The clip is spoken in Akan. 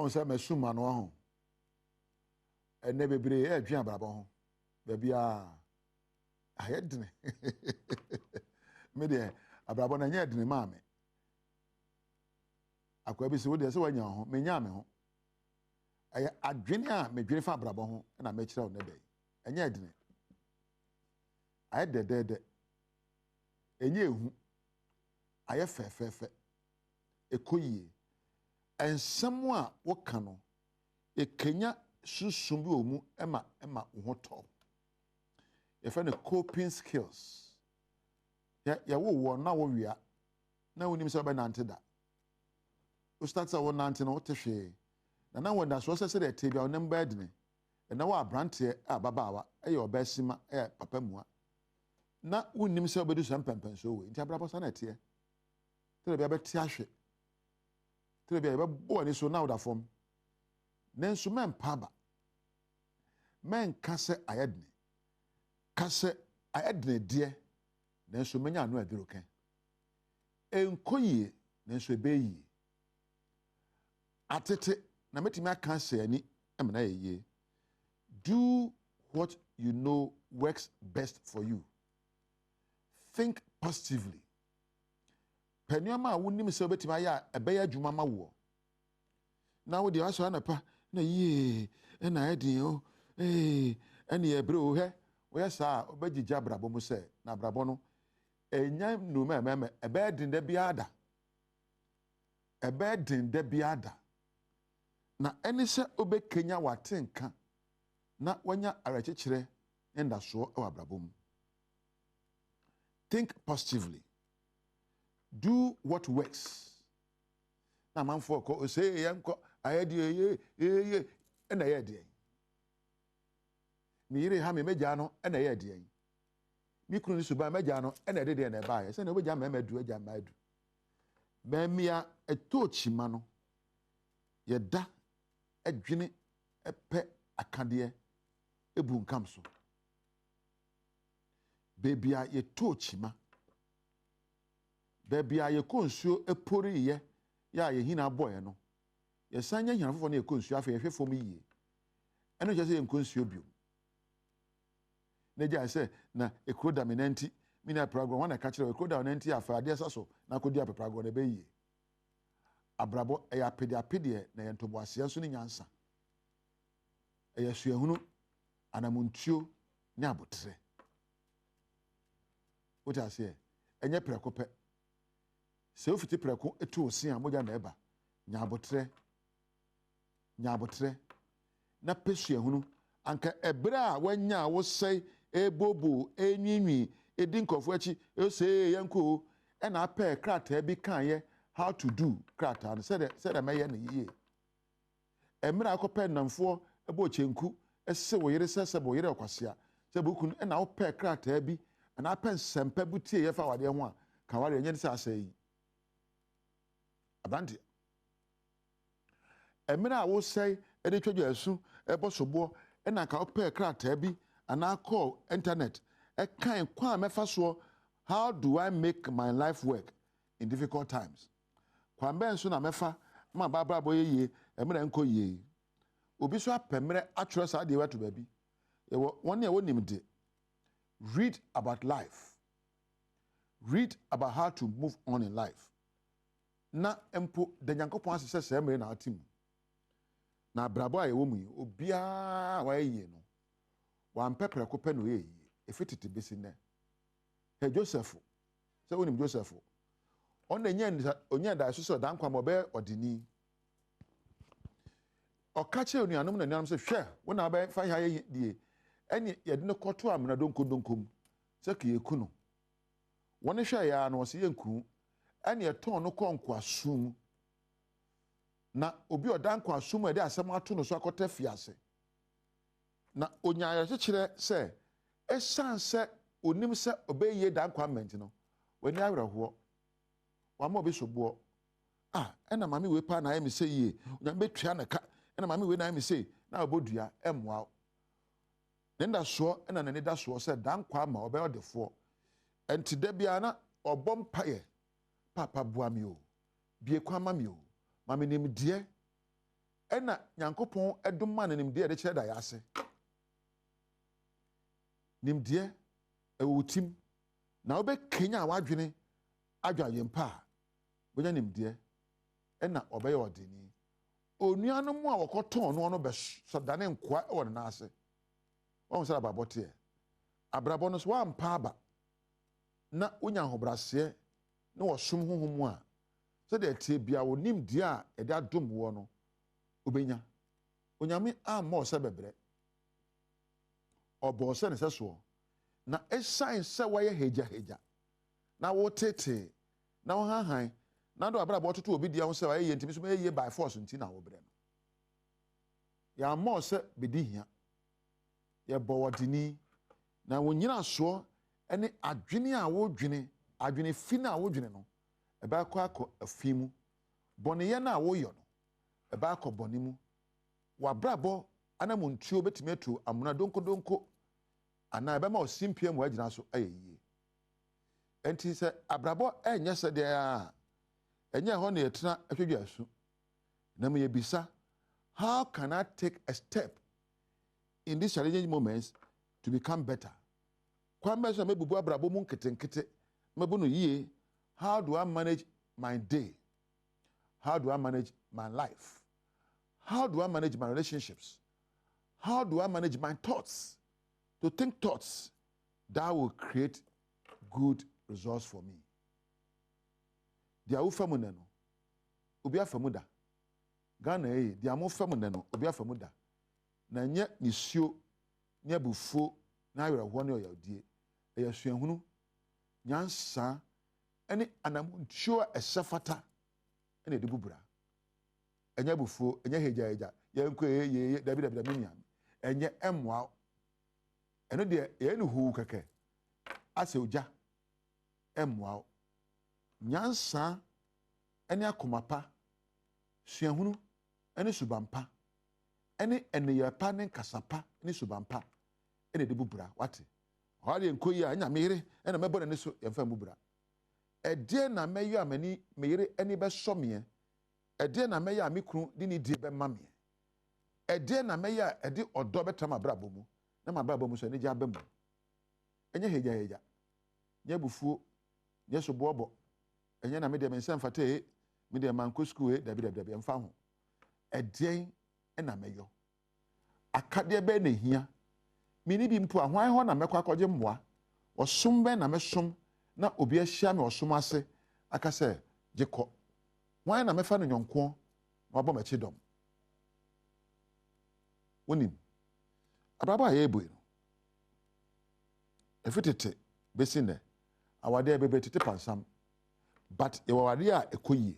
on say mesuma no ho ene bebre e adwan abrabọ ho ba bia ayedene me de abrabọ na nya edene ma me akwa bi se wo de se wanya ho menya me ho ay adwene a medwene fa abrabọ ho na me kire wo ne be enya edene ayedede enye ehu aye fefefe ekoyie ensem a woka no ekenya susum bi omu ema wo to ye fa ne coping skills ya wo na wo wia na wonim se ba nante da o start wo nante no te hwe na wanda so se de te bia onem ba dine na wo abrante ababaawa eye obasima papa mua na wonim se obedu so mpempen so we nti abrabo sa na te te bia beti ahwe te bia be bo ni so na woda fom nenso men paba men kase ayedne kase ayedne de nenso menya no aduro kan enkoyie nenso ebeyi atete na metimi aka se ani emna yeye do what you know works best for you. Think positively. Penyama wonim se obetimi aya ebeya dwuma ma wo na wo de aso anapa na ye na edin o ene ebre o he wo yesa obegija brabo mu se na brabo no enya no meme ebe din de biada na ene se obekenya watenka na wanya arakekere enda so e wabrabo mu. Think positively. Do what works. Na manfo ko say yanko ayede ye na yede. Mi yire ha me meja no na yede. Mi kunu ni suba meja no na de na ba ye. Se na obeja memadu aja madu. Ba mia etochima no yeda adwene epe akade ebu nkam so. Bebia ye tochima bebia ye konsuo epori ye ya ye hina boy no ye sanya hina fofo na ye konsuo afa ye hwefo yie eno je se ye konsuo bio na ja se na ekroda menanti mina program wana ka kire ekroda menanti afa ade saso na kodi apeprago na be yie abrabo e ya pede na ye ntobo ase so ni nyansa e ye suahunu anamuntuo ni abotre. What I say, enye preko pe. Se ofiti preko etu osia moja na eba. Nyabotre. Na pesu ehunu anka ebra wanya wo sei ebobo enwinwi edinkofo achi e say yanko e na ape krata bi kan ye how to do krata no said meye na yie. Emra akope namfo ebo chenku ese wo yire sese bo yire kwasea. Se bukun e na wo pe krata bi and I pen sempe butie ye fa wade ho a ka wade enye se asai abante emira a wo sei e de twadwa asu e bosobo e na ka ope krata bi ana call internet e kan kwa mefa so how do I make my life work in difficult times kwa mbe nso na mefa ma babra boye emira nko ye obi so apemre atwere sa de wato ba bi e won e wonim de. Read about life. Read about how to move on in life. Na empo de Nyankopon asese se emre na atim. Na brabo aye wo mu yi obia wa ye no. Wa mpepre ko pe no ye yi. Efititi besi ne. He Joseph. Se wonim Joseph. On onye da so dan kwa mo be odini. Okache onuanom na nuanom se hwe wo na be fa ye die. Eni yede no koto amna donkom se ke yekuno woni hwe ya na wose yenku eni eton no konko asum na obi odanko asum e de asem ato no so akota fiase na onyaaya kire se esanse onim se obeye danko amenti no wani awreho wa ma obi sobo ena mami we pa na ya mi se yie onya betua na ka ena mami we na ya mi se na obodua emwa nenda so na nani da so se dan kwa ma obe odefo enti da bia na obom paye papa boa mi o bie kwa ma mi o ma me nim die ɛna Nyankopɔn ɛdom ma nimdeɛ de kyerɛ da yase nimdeɛ ɛwɔ tim na wobɛkenya wadwene adwaye mpa bonya nimdeɛ ɛna ɔbɛyɛ ɔdeni onuanom a wɔkɔtɔn no bɛsɔdane nkoa ɛwɔ ne naase wɔn sɛ ababɔteɛ abrabɔ no so wampa aba na wonya ahobrɛaseɛ na wɔsom honhom a sɛdeɛ tie bia wo nimdeɛ a ɛde adom wɔ no obenya onyame ammɔ sɛ bɛbrɛ ɔbɔ sɛ ne sɛ soɔ na ɛsan sɛ wɔyɛ hagya na wotete na wohahan na do abrabɔ toto obi dia ho sɛ wɔyɛ ntimi so mɛyɛ by force nti na wobrɛ no ya mmɔ sɛ bedi hia yɛ bɔ wɔdeni na wonyina soɔ ɛne adwene a wodwene adwene fi na wodwene no ɛbɛkɔ akɔ afi mu bɔneyɛ na woyɔ no ɛbɛkɔ bɔne mu wabrabɔ anamontuo betumi atu amuna donkodonko ana ɛbɛma osimpia mu agyina so ayɛ yie enti sɛ abrabɔ ɛnyɛ sɛ deɛ a ɛnyɛ hɔ na yɛtena atwadwa asu na me yɛbisa how can I take a step in these challenging moments to become better kwamba so mebubu abrabɔ mu nketenkete mebu no yie how do I manage my day how do I manage my life how do I manage my relationships how do I manage my thoughts to think thoughts that will create good results for me dia ufamu ne no obi afamu da Ghana dia mo famu ne no obi afamu da na nye nisuo nye bufuo na awerɛhoɔ ne ɔyɛdie ɛyɛ suahunu nyansa ɛne anamontuo a ɛhyɛ fata ɛna ɛde bubura ɛnyɛ bufuo ɛnyɛ hagya yɛnkɔ yɛyɛ dabi miniam ɛnyɛ ɛmmoa ɛno deɛ ɛyɛ ne huu kɛkɛ asɛ ogya ɛmmoa nyansa ɛne akomapa suahunu ɛne subampa ɛne ɛneyɛpa ne nkasapa ne subampa ɛna ɛde bubura wate ɔhade nkɔ yi a ɛnya meyere ɛna mɛbɔ n'ani so yɛmfa bubura ɛdeɛ na mɛyɛ a m'ani meyere ɛni bɛsɔ meɛ ɛdeɛ na mɛyɛ a me kunu de ne die bɛma meɛ ɛdeɛ na mɛyɛ a ɛde ɔdɔ bɛtama abrabɔ mu na ma abrabɔ mu so ɛne gye aba mu ɛnyɛ hagya nyɛ bufuo nyɛ soboɔbɔ ɛnyɛ na medeɛ mensɛ mfata e medeɛ mankɔ school dabi ɛmfa ho ɛdeɛn ɛna mɛyɔ akadeɛ bɛɛ na hia mini bi mpo ahwan hɔ na mɛkɔ akɔgye mmoa ɔsom bɛn na mɛsom na obi ahyia me ɔsom ase aka sɛ gye kɔ hwan na mɛfa no nyɔnko na wabɔ m'akyi dɔm wonim abrabɔ a yɛbue no ɛfitete bɛsi nnɛ awadeɛ bɛbɛ tete pansam but yɛwɔ awadeɛ a ɛkɔ yie